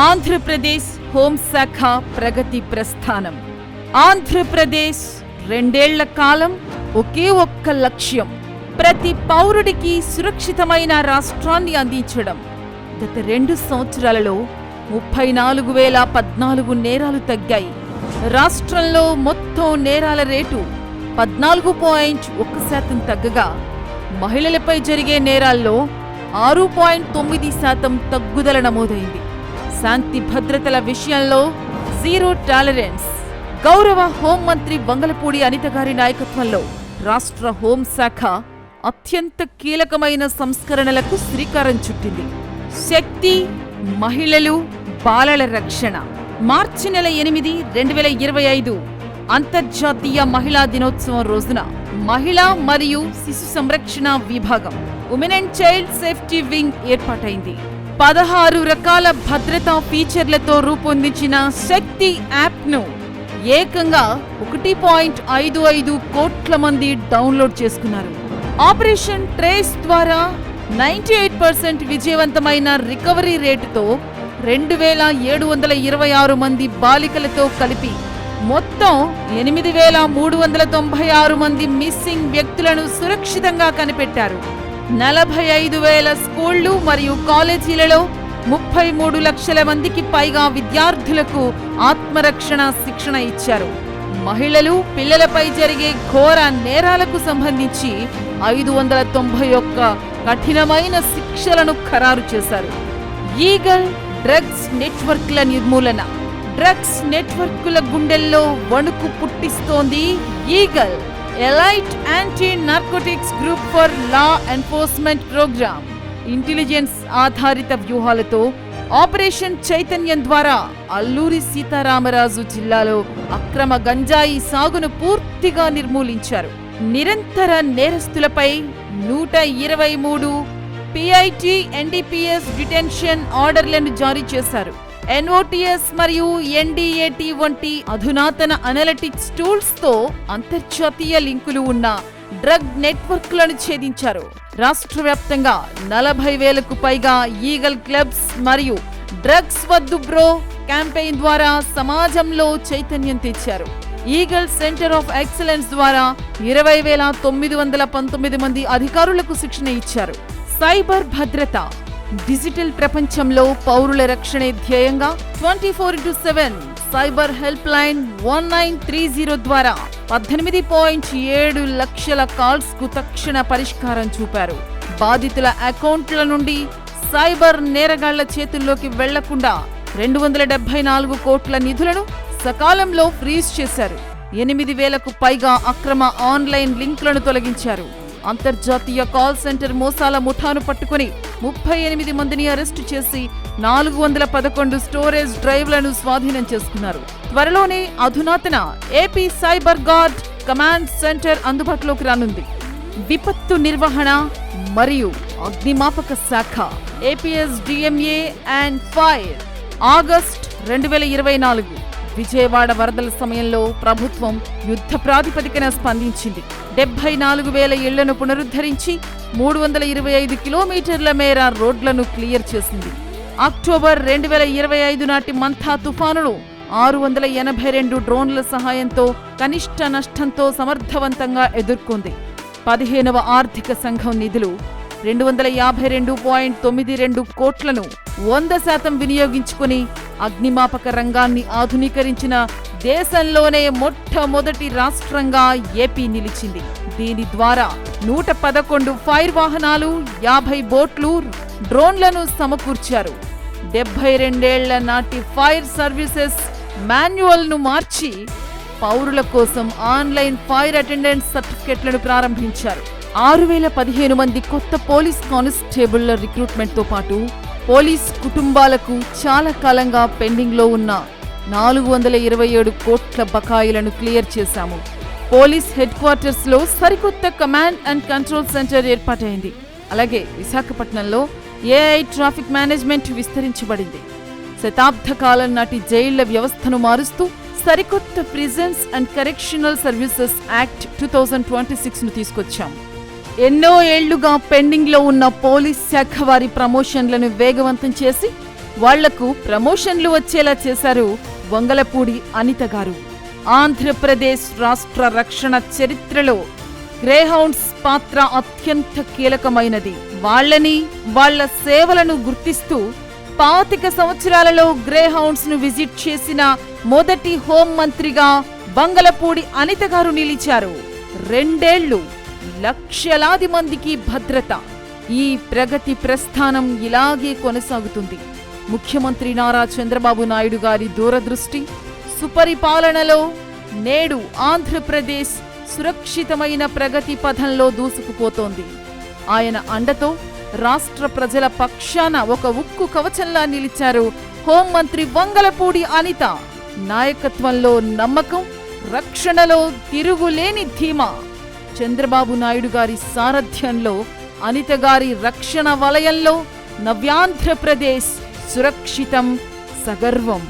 ఆంధ్రప్రదేశ్ హోంశాఖ ప్రగతి ప్రస్థానం. ఆంధ్రప్రదేశ్ 2 ఏళ్ల కాలం, ఒకే ఒక్క లక్ష్యం, ప్రతి పౌరుడికి సురక్షితమైన రాష్ట్రాన్ని అందించడం. గత 2 సంవత్సరాలలో 34,014 నేరాలు తగ్గాయి. రాష్ట్రంలో మొత్తం నేరాల రేటు 14.1% తగ్గగా, మహిళలపై జరిగే నేరాల్లో 6.9% తగ్గుదల నమోదైంది. శాంతి భద్రతల విషయంలో జీరో టాలరెన్స్. గౌరవ హోంమంత్రి వంగలపూడి అనిత గారి నాయకత్వంలో రాష్ట్ర హోంశాఖ అత్యంత కీలకమైన సంస్కరణలకు శ్రీకారం చుట్టింది. శక్తి, మహిళలు, బాలల రక్షణ. మార్చి నెల 8, 2025 అంతర్జాతీయ మహిళా దినోత్సవం రోజున మహిళా మరియు శిశు సంరక్షణ విభాగం women and child safety wing ఏర్పాటైంది. 16 రకాల భద్రతా ఫీచర్లతో రూపొందించిన శక్తి యాప్ను ఏకంగా 1.55 కోట్ల మంది డౌన్లోడ్ చేసుకున్నారు. ఆపరేషన్ ట్రేస్ ద్వారా 98% విజయవంతమైన రికవరీ రేటుతో 2,726 మంది బాలికలతో కలిపి మొత్తం 8,396 మంది మిస్సింగ్ వ్యక్తులను సురక్షితంగా కనిపెట్టారు. 45,000 స్కూళ్లు మరియు కాలేజీలలో 33 లక్షల మందికి పైగా విద్యార్థులకు ఆత్మరక్షణ శిక్షణ ఇచ్చారు. మహిళలు, పిల్లలపై జరిగే ఘోర నేరాలకు సంబంధించి 591 కఠినమైన శిక్షలను ఖరారు చేశారు. ఈగల్ డ్రగ్స్ నెట్వర్క్ల నిర్మూలన. డ్రగ్స్ నెట్వర్క్ల గుండెల్లో వణుకు పుట్టిస్తోంది EAGLE, elite anti narcotics group for law enforcement programme. Intelligence ఆధారిత వ్యూహాలతో ఆపరేషన్ చైతన్యం ద్వారా అల్లూరి సీతారామరాజు జిల్లాలో అక్రమ గంజాయి సాగును పూర్తిగా నిర్మూలించారు. నిరంతర నేరస్తులపై 123 PIT NDPS డిటెన్షన్ ఆర్డర్లను జారీ చేశారు. NOTS మరియు NDAT వంటి అధునాతన అనలిటిక్స్ టూల్స్ తో అంతర్జాతీయ లింకులు ఉన్న డ్రగ్ నెట్వర్క్లను ఛేదించారు. రాష్ట్ర వ్యాప్తంగా 40,000కు పైగా ఈగల్ క్లబ్స్ మరియు డ్రగ్స్ వద్దు బ్రో క్యాంపెయిన్ ద్వారా సమాజంలో చైతన్యం తెచ్చారు. ఈగల్ సెంటర్ ఆఫ్ ఎక్సలెన్స్ ద్వారా 20,919 మంది అధికారులకు శిక్షణ ఇచ్చారు. సైబర్ భద్రత. డిజిటల్ ప్రపంచంలో పౌరుల రక్షణే ధ్యేయంగా 24/7 సైబర్ హెల్ప్ లైన్ 1930 ద్వారా 18.7 లక్షల కాల్స్ కు తక్షణ పరిష్కారం చూపారు. బాధితుల అకౌంట్ల నుండి సైబర్ నేరగాళ్ల చేతుల్లోకి వెళ్లకుండా 274 కోట్ల నిధులను సకాలంలో ఫ్రీజ్ చేశారు. 8,000కు పైగా అక్రమ ఆన్లైన్ లింక్లను తొలగించారు. అంతర్జాతీయ కాల్ సెంటర్ మోసాల ముఠాను పట్టుకుని 38 మందిని అరెస్టు చేసి 411 స్టోరేజ్ డ్రైవ్లను స్వాధీనం చేసుకున్నారు. త్వరలోనే అధునాతన AP cyber guard command centre అందుబాటులోకి రానుంది. విపత్తు నిర్వహణ మరియు అగ్నిమాపక శాఖ APSDMA and fire. August 2024 Vijayawada వరదల సమయంలో ప్రభుత్వం యుద్ధ ప్రాతిపదికన స్పందించింది. 74,000 ఇళ్లను పునరుద్ధరించి 325 కిలోమీటర్ల మేర రోడ్లను క్లియర్ చేసింది. అక్టోబర్ 2025 నాటి మంథా తుఫానును 682 డ్రోన్ల సహాయంతో కనిష్ట నష్టంతో సమర్థవంతంగా ఎదుర్కొంది. 15వ ఆర్థిక సంఘం నిధులు 252.92 కోట్లను 100% వినియోగించుకుని అగ్నిమాపక రంగాన్ని ఆధునీకరించిన దేశంలోనే మొట్టమొదటి రాష్ట్రంగా ఏపీ నిలిచింది. దీని ద్వారా 111 ఫైర్ వాహనాలు, 50 బోట్లు, డ్రోన్లను సమకూర్చారు. 72 ఏళ్ల నాటి ఫైర్ సర్వీసెస్ మాన్యువల్ను మార్చి పౌరుల కోసం ఆన్లైన్ ఫైర్ అటెండెన్స్ సర్టిఫికెట్లను ప్రారంభించారు. 6,015 మంది కొత్త పోలీస్ కానిస్టేబుళ్ల రిక్రూట్మెంట్తో పాటు పోలీస్ కుటుంబాలకు చాలా కాలంగా పెండింగ్లో ఉన్న 427 కోట్ల బకాయిలను క్లియర్ చేశాము. పోలీస్ హెడ్ క్వార్టర్స్లో సరికొత్త కమాండ్ అండ్ కంట్రోల్ సెంటర్ ఏర్పాటైంది. అలాగే విశాఖపట్నంలో AI ట్రాఫిక్ మేనేజ్మెంట్ విస్తరించబడింది. శతాబ్ద కాలం నాటి జైళ్ల వ్యవస్థను మారుస్తూ సరికొత్త prisons and correctional services act 2026ను తీసుకొచ్చాం. ఎన్నో ఏళ్లుగా పెండింగ్లో ఉన్న పోలీస్ శాఖ వారి ప్రమోషన్లను వేగవంతం చేసి వాళ్లకు ప్రమోషన్లు వచ్చేలా చేశారు వంగలపూడి అనిత గారు. ఆంధ్రప్రదేశ్ రాష్ట్ర రక్షణ చరిత్రలో గ్రేహౌండ్స్ పాత్ర అత్యంత కీలకమైనది. వాళ్లని, వాళ్ల సేవలను గుర్తిస్తూ 25 సంవత్సరాలలో గ్రేహౌండ్స్ ను విజిట్ చేసిన మొదటి హోంమంత్రిగా వంగలపూడి అనిత గారు నిలిచారు. 2 ఏళ్లు లక్షలాది మందికి భద్రత. ఈ ప్రగతి ప్రస్థానం ఇలాగే కొనసాగుతుంది. ముఖ్యమంత్రి నారా చంద్రబాబు నాయుడు గారి దూరదృష్టి, సుపరిపాలనలో నేడు ఆంధ్రప్రదేశ్ సురక్షితమైన ప్రగతి పథంలో దూసుకుపోతోంది. ఆయన అండతో రాష్ట్ర ప్రజల పక్షాన ఒక ఉక్కు కవచంలా నిలిచారు హోంమంత్రి వంగలపూడి అనిత. నాయకత్వంలో నమ్మకం, రక్షణలో తిరుగులేని ధీమా. చంద్రబాబు నాయుడు గారి సారథ్యంలో అనిత గారి రక్షణ వలయంలో నవ్యాంధ్రప్రదేశ్ సురక్షితం, సగర్వం.